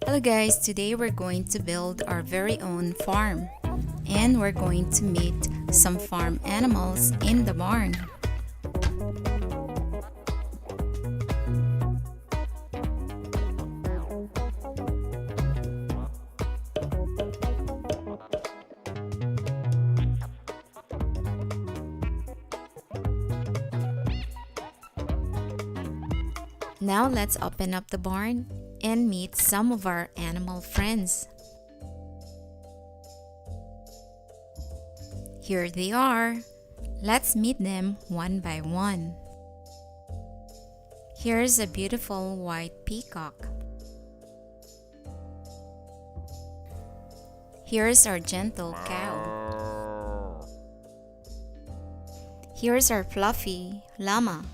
Hello guys, today we're going to build our very own farm and we're going to meet some farm animals in the barn. Now let's open up the barn and meet some of our animal friends. Here they are. Let's meet them one by one. Here's a beautiful white peacock. Here's our gentle cow. Here's our fluffy llama.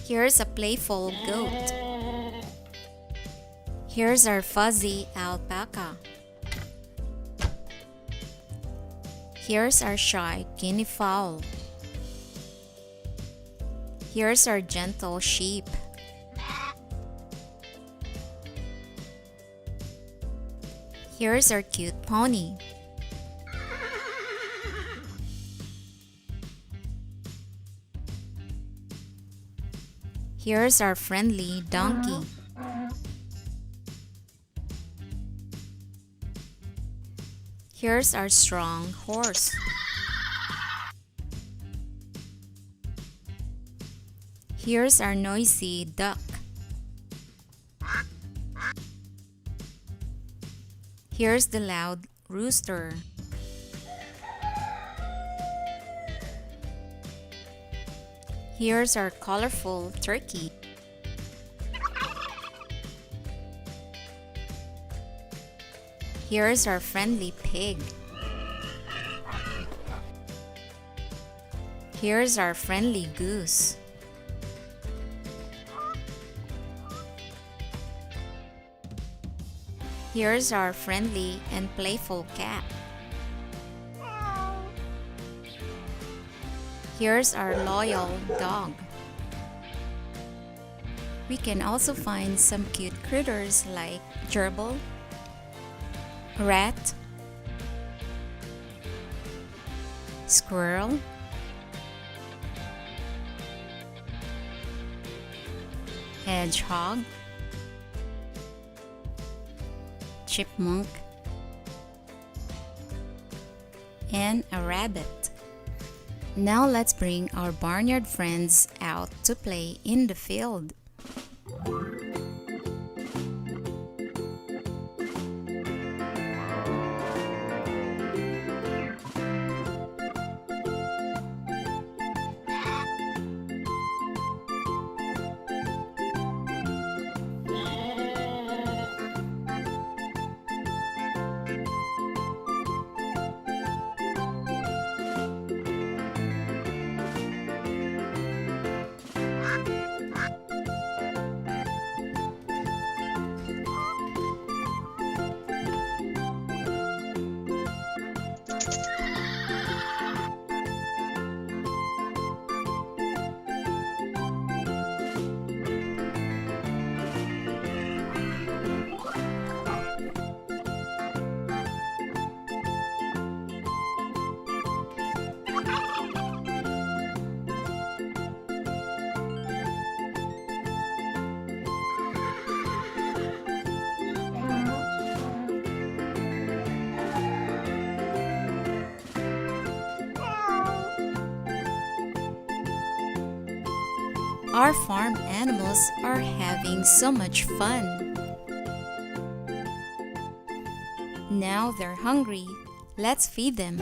Here's a playful goat. Here's our fuzzy alpaca. Here's our shy guinea fowl. Here's our gentle sheep. Here's our cute pony. Here's our friendly donkey. Here's our strong horse. Here's our noisy duck. Here's the loud rooster. Here's our colorful turkey. Here's our friendly pig. Here's our friendly goose. Here's our friendly and playful cat. Here's our loyal dog. We can also find some cute critters like gerbil, rat, squirrel, hedgehog, chipmunk, and a rabbit. Now let's bring our barnyard friends out to play in the field. Our farm animals are having so much fun. Now they're hungry. Let's feed them.